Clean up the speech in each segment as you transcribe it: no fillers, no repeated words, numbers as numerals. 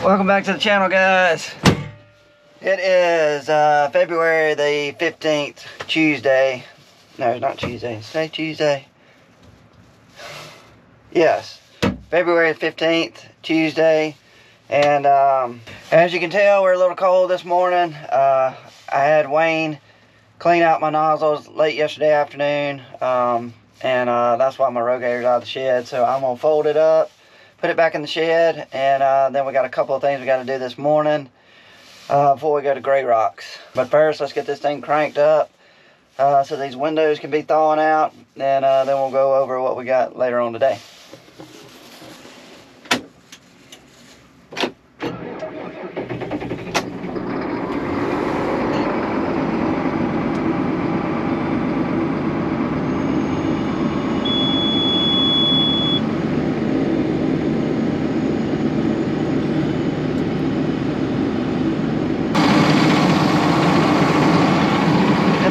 Welcome back to the channel, guys. It is February the 15th, Tuesday. No, it's not Tuesday. Say Tuesday. Yes, February 15th, Tuesday. And as you can tell, we're a little cold this morning. I had Wayne clean out my nozzles late yesterday afternoon. That's why my rogator's out of the shed. So I'm gonna fold it up, put it back in the shed, and then we got a couple of things we got to do this morning before we go to Gray Rocks. But first, let's get this thing cranked up so these windows can be thawing out, and then we'll go over what we got later on today.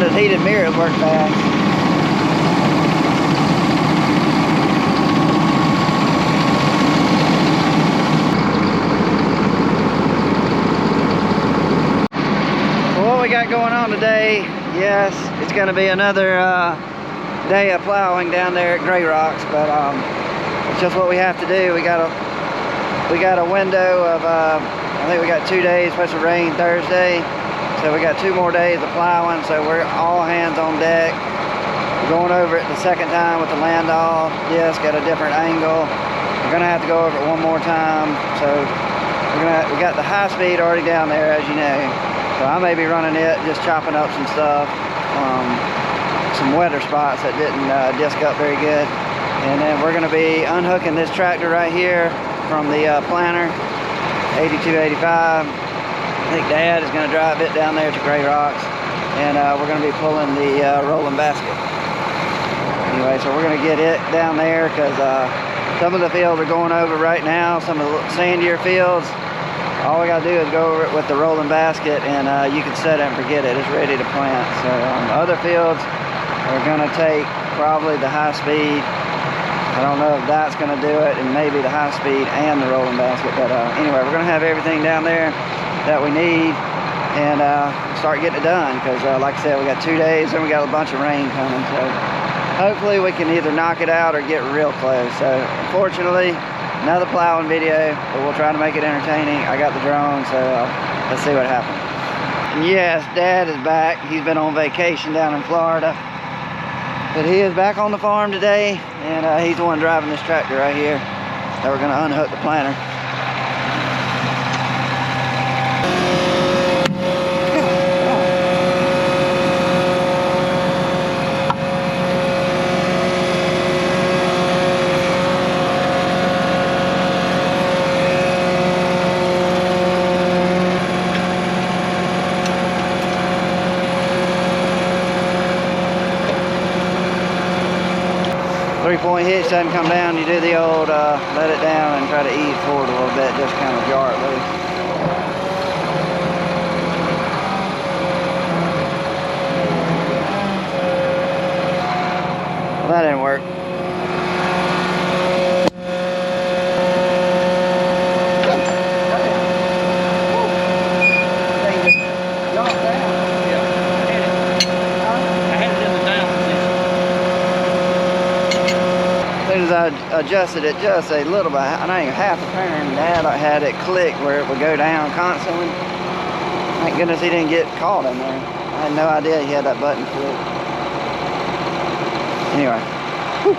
Those heated mirrors work fast. Well, what we got going on today, yes, it's going to be another day of plowing down there at Gray Rocks, but it's just what we have to do. We got a window of I think we got 2 days, supposed to rain Thursday. So we got 2 more days of plowing, so we're all hands on deck. We're going over it the second time with the Landau disc at a different angle. We're gonna have to go over it one more time. So we got the high speed already down there, as you know. So I may be running it, just chopping up some stuff, some wetter spots that didn't disc up very good. And then we're gonna be unhooking this tractor right here from the planter, 8285. I think Dad is going to drive it down there to Gray Rocks, and we're going to be pulling the rolling basket. Anyway, so we're going to get it down there because some of the fields are going over right now, some of the sandier fields. All we got to do is go over it with the rolling basket, and you can set it and forget it. It's ready to plant. So other fields are going to take probably the high speed. I don't know if that's going to do it, and maybe the high speed and the rolling basket. But anyway, we're going to have everything down there that we need and start getting it done, because like I said, we got 2 days and we got a bunch of rain coming, so hopefully we can either knock it out or get real close. So unfortunately, another plowing video, but we'll try to make it entertaining. I got the drone, so let's see what happens. And yes, Dad is back. He's been on vacation down in Florida, but he is back on the farm today, and he's the one driving this tractor right here that we're going to unhook the planter. 3-point hitch doesn't come down. You do the old let it down and try to ease forward a little bit, just kind of jar it loose. Well, that didn't work. I adjusted it just a little bit, not even half a turn. Dad, I had it click where it would go down constantly. Thank goodness he didn't get caught in there. I had no idea he had that button clicked. Anyway. Whew.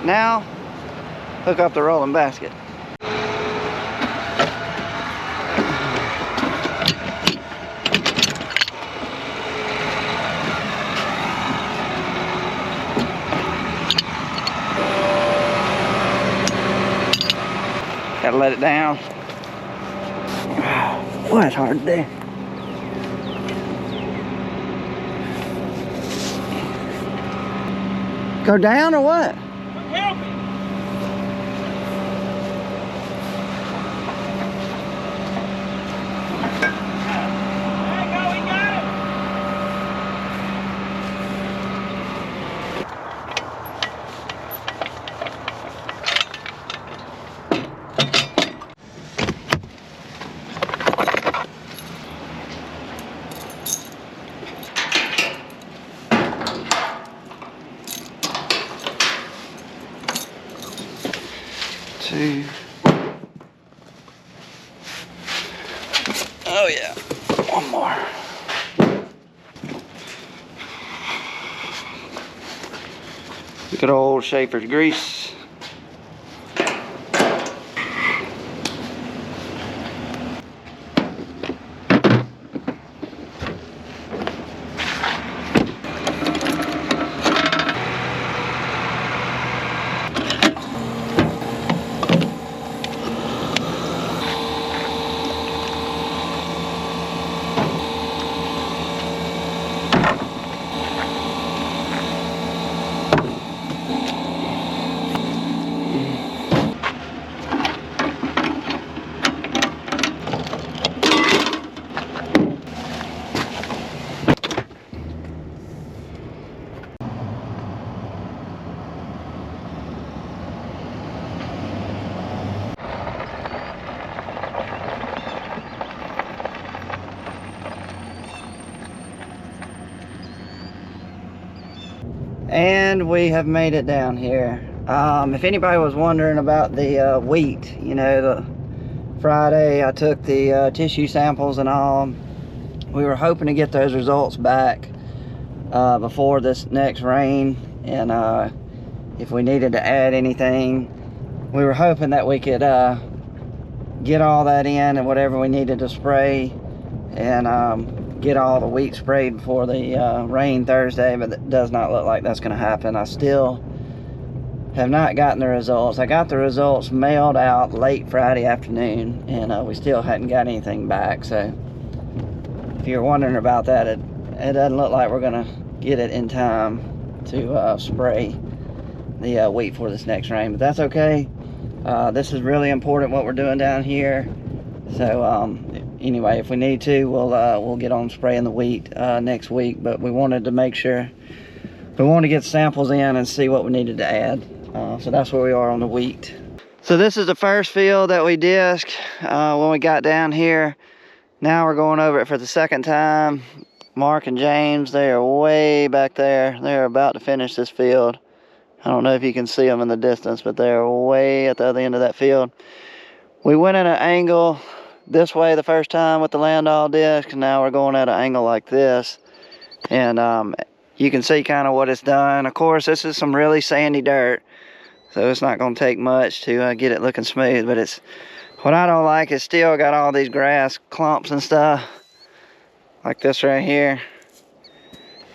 Now, hook up the rolling basket. Gotta let it down. Boy, it's hard to do. Go down or what? Help me. There you go, we got it. One more. Good old Schaefer's grease. And we have made it down here. If anybody was wondering about the wheat, you know, the Friday I took the tissue samples and all. We were hoping to get those results back before this next rain, and if we needed to add anything, we were hoping that we could get all that in and whatever we needed to spray, and get all the wheat sprayed before the rain Thursday, but it does not look like that's going to happen. I still have not gotten the results. I got the results mailed out late Friday afternoon, and we still hadn't got anything back. So if you're wondering about that, it doesn't look like we're going to get it in time to spray the wheat for this next rain, but that's okay. This is really important what we're doing down here. So anyway, if we need to, we'll get on spraying the wheat next week, but we wanted to make sure, we wanted to get samples in and see what we needed to add. So that's where we are on the wheat. So this is the first field that we disc when we got down here. Now we're going over it for the second time. Mark and James, they are way back there. They're about to finish this field. I don't know if you can see them in the distance, but they're way at the other end of that field. We went at an angle this way the first time with the Landau disc, and now we're going at an angle like this. And you can see kind of what it's done. Of course, this is some really sandy dirt, so it's not going to take much to get it looking smooth. But it's, what I don't like is still got all these grass clumps and stuff, like this right here.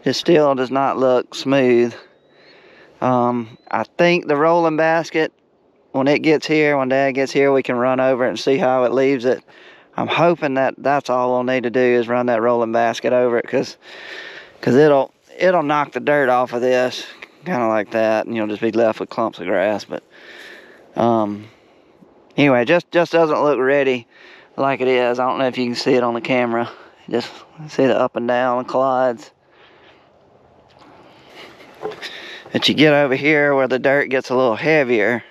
It still does not look smooth. I think the rolling basket, when it gets here, when Dad gets here, we can run over it and see how it leaves it. I'm hoping that that's all we'll need to do is run that rolling basket over it, because it'll knock the dirt off of this, kind of like that, and you'll just be left with clumps of grass. But anyway, just doesn't look ready like it is. I don't know if you can see it on the camera. Just see the up and down clods. But you get over here where the dirt gets a little heavier,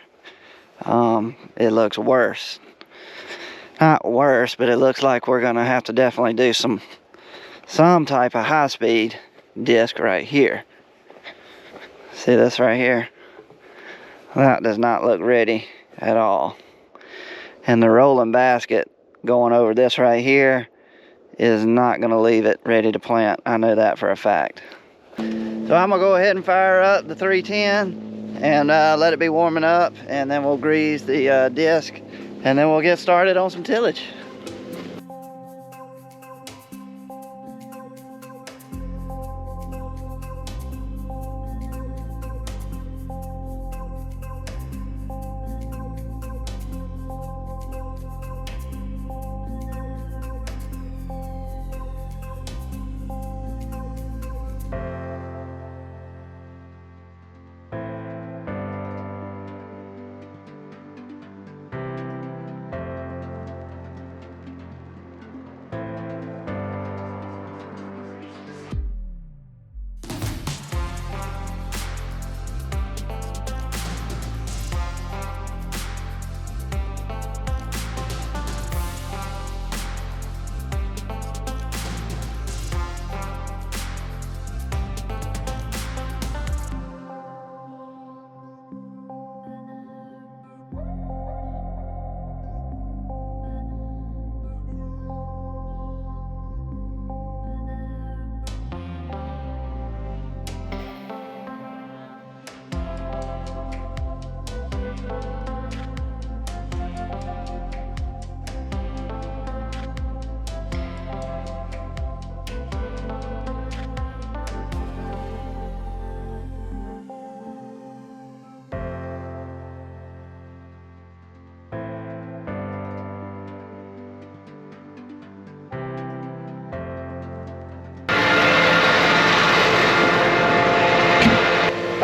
it looks worse. Not worse, but it looks like we're gonna have to definitely do some type of high-speed disc right here. See this right here? That does not look ready at all. And the rolling basket going over this right here is not gonna leave it ready to plant. I know that for a fact. So I'm gonna go ahead and fire up the 310 and let it be warming up, and then we'll grease the disc, and then we'll get started on some tillage.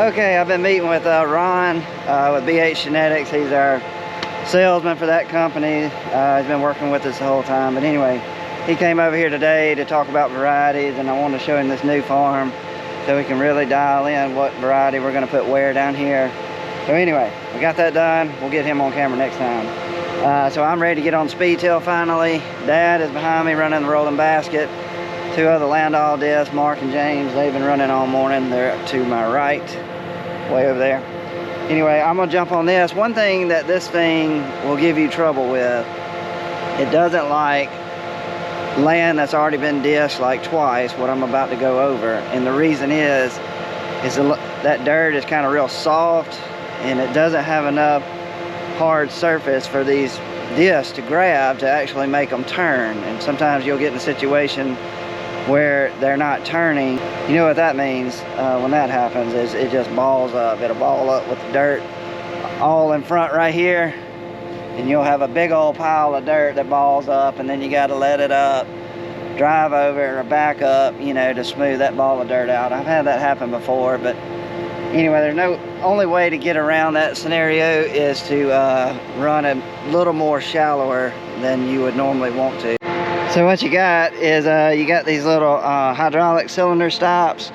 Okay, I've been meeting with Ron with BH Genetics. He's our salesman for that company. He's been working with us the whole time. But anyway, he came over here today to talk about varieties, and I wanted to show him this new farm so we can really dial in what variety we're going to put where down here. So anyway, we got that done. We'll get him on camera next time. So I'm ready to get on speed till finally. Dad is behind me running the rolling basket. Two other Landau discs, Mark and James, they've been running all morning. They're to my right, way over there. Anyway, I'm gonna jump on this. One thing that this thing will give you trouble with, it doesn't like land that's already been dished like twice, what I'm about to go over. And the reason is that dirt is kind of real soft and it doesn't have enough hard surface for these discs to grab to actually make them turn. And sometimes you'll get in a situation where they're not turning. You know what that means when that happens is it just balls up. It'll ball up with the dirt all in front right here, and you'll have a big old pile of dirt that balls up, and then you got to let it up, drive over or back up, you know, to smooth that ball of dirt out. I've had that happen before, but anyway, there's no only way to get around that scenario is to run a little more shallower than you would normally want to. So what you got is you got these little hydraulic cylinder stops,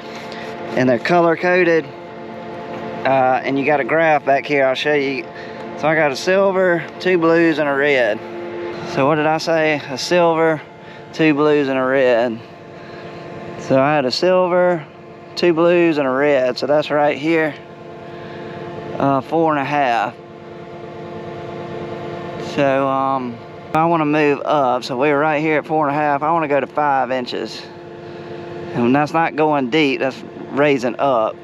and they're color coded, and you got a graph back here. I'll show you. So I got a silver, 2 blues, and a red. So what did I say? A silver, 2 blues, and a red. So I had a silver, 2 blues, and a red. So that's right here, 4.5. So I want to move up. So we were right here at 4.5. I want to go to 5 inches. And that's not going deep, that's raising up,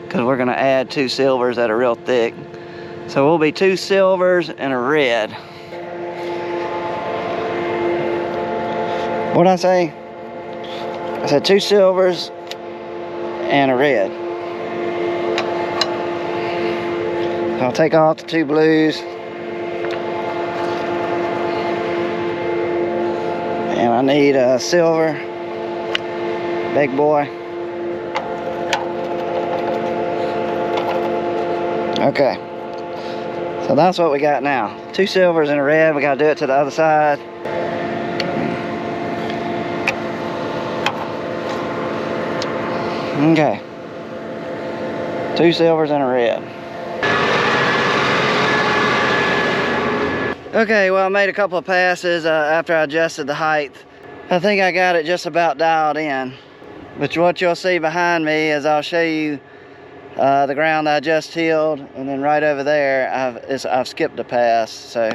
because we're going to add 2 silvers that are real thick. So we'll be 2 silvers and a red. What'd I say? I said 2 silvers and a red. So I'll take off the 2 blues. And I need a silver, big boy. Okay, so that's what we got now. 2 silvers and a red. We gotta do it to the other side. Okay, 2 silvers and a red. Okay, well, I made a couple of passes after I adjusted the height. I think I got it just about dialed in. But what you'll see behind me is I'll show you the ground I just tilled, and then right over there I've skipped a pass. So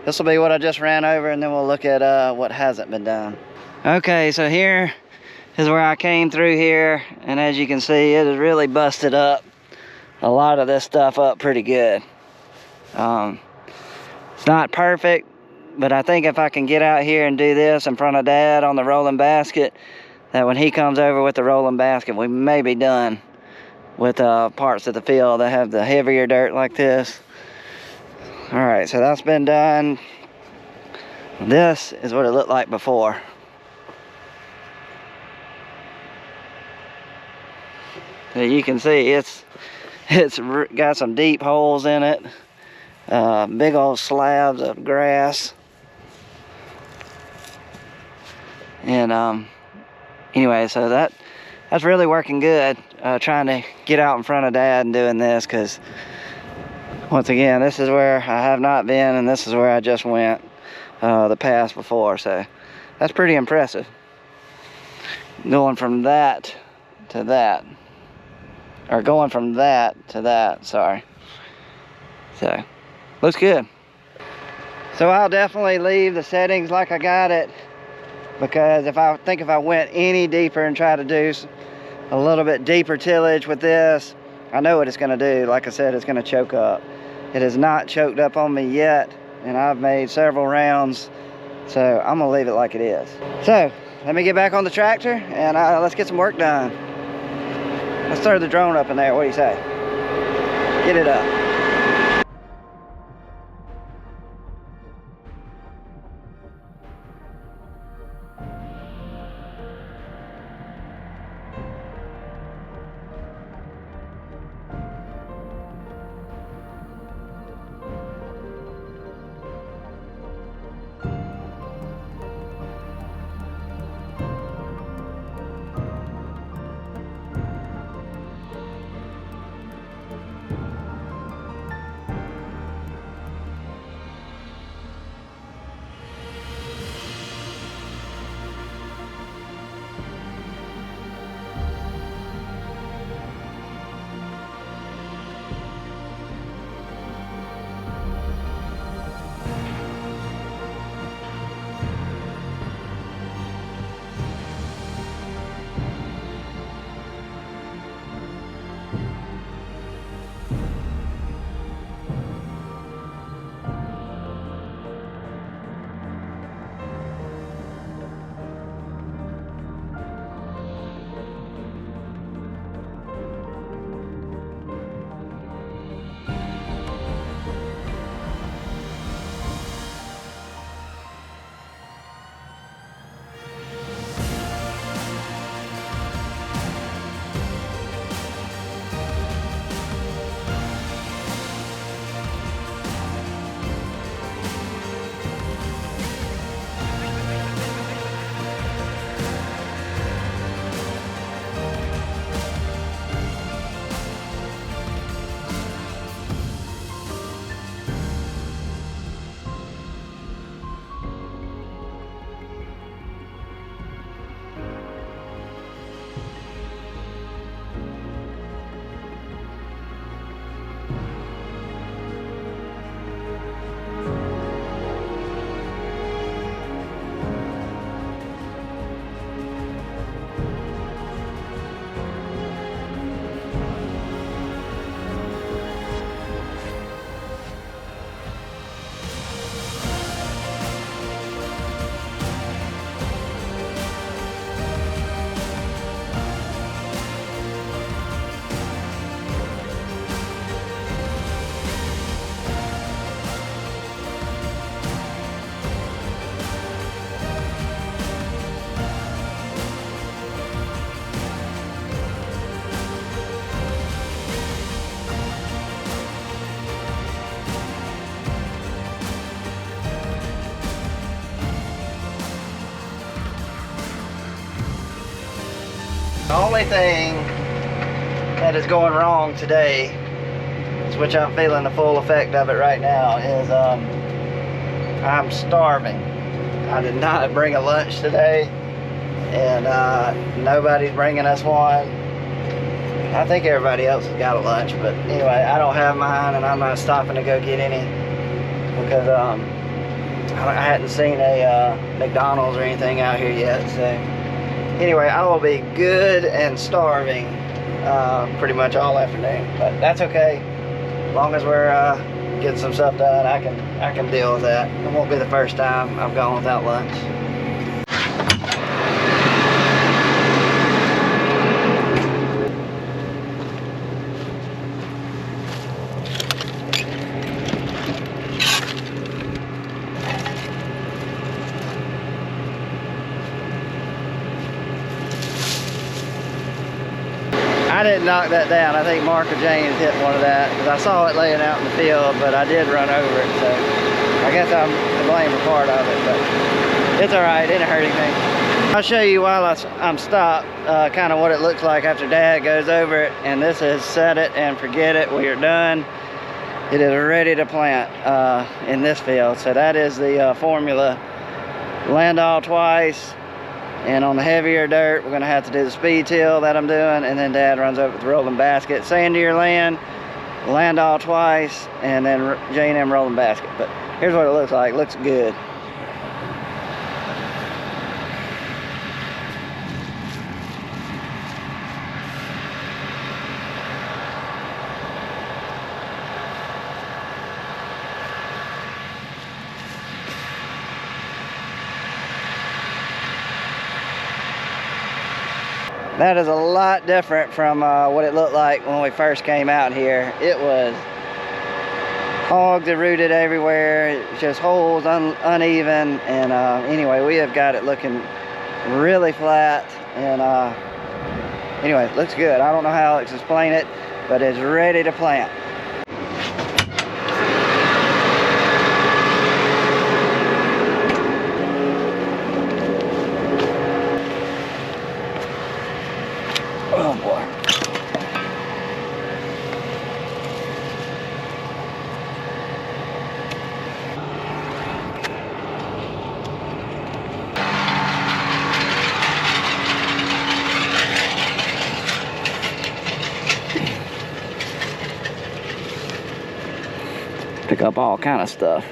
this will be what I just ran over, and then we'll look at what hasn't been done. Okay, so here is where I came through here, and as you can see, it has really busted up a lot of this stuff up pretty good. It's not perfect, but I think if I can get out here and do this in front of Dad on the rolling basket, that when he comes over with the rolling basket, we may be done with parts of the field that have the heavier dirt like this. All right, so that's been done. This is what it looked like before. So you can see it's got some deep holes in it. Big old slabs of grass. And anyway, so that's really working good. Trying to get out in front of Dad and doing this, because once again, this is where I have not been, and this is where I just went the pass before. So that's pretty impressive, going from that to that, or going from that to that, sorry. So looks good. So I'll definitely leave the settings like I got it, because if I went any deeper and try to do a little bit deeper tillage with this, I know what it's going to do. Like I said, it's going to choke up. It has not choked up on me yet, and I've made several rounds, so I'm going to leave it like it is. So let me get back on the tractor, and let's get some work done. Let's throw the drone up in there. What do you say? Get it up. The only thing that is going wrong today, which I'm feeling the full effect of it right now, is I'm starving. I did not bring a lunch today, and nobody's bringing us one. I think everybody else has got a lunch, but anyway, I don't have mine, and I'm not stopping to go get any because I hadn't seen a McDonald's or anything out here yet. So anyway, I will be good and starving pretty much all afternoon, but that's okay. As long as we're getting some stuff done, I can deal with that. It won't be the first time I've gone without lunch. I didn't knock that down. I think Mark or James hit one of that because I saw it laying out in the field, but I did run over it, so I guess I'm to blame for part of it, but it's all right. It didn't hurt anything. I'll show you while I'm stopped kind of what it looks like after Dad goes over it, and this is set it and forget it. We are done. It is ready to plant in this field. So that is the formula. Land all twice. And on the heavier dirt, we're gonna have to do the speed till that I'm doing, and then Dad runs over with the rolling basket. Sandier land, land all twice, and then J&M rolling basket. But here's what it looks like. It looks good. That is a lot different from what it looked like when we first came out here. It was hogs that rooted everywhere, just holes, uneven, and anyway, we have got it looking really flat, and anyway, it looks good. I don't know how to explain it, but it's ready to plant. Oh boy. Pick up all kind of stuff.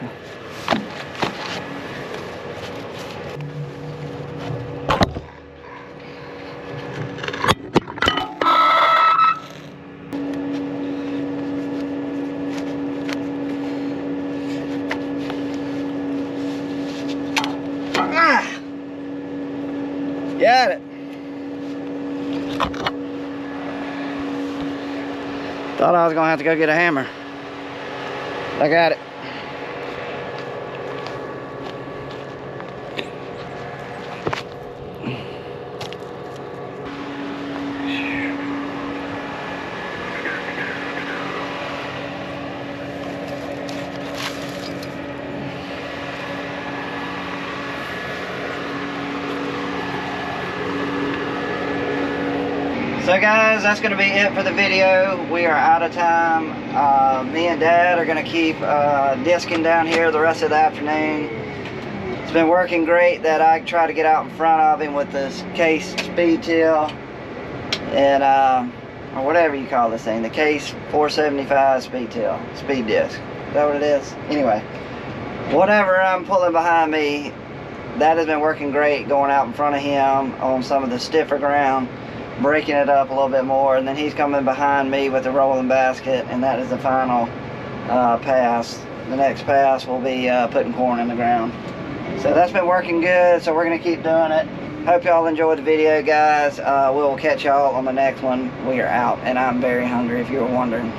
Got it. Thought I was gonna have to go get a hammer. I got it. So guys, that's going to be it for the video. We are out of time. Me and Dad are going to keep disking down here the rest of the afternoon. It's been working great that I try to get out in front of him with this Case speed till and or whatever you call this thing, the Case 475 speed till, speed disc. Is that what it is? Anyway, whatever I'm pulling behind me, that has been working great, going out in front of him on some of the stiffer ground, breaking it up a little bit more, and then he's coming behind me with the rolling basket, and that is the final pass. The next pass will be putting corn in the ground. So that's been working good, so we're going to keep doing it. Hope y'all enjoyed the video, guys. We'll catch y'all on the next one. We are out, and I'm very hungry if you were wondering.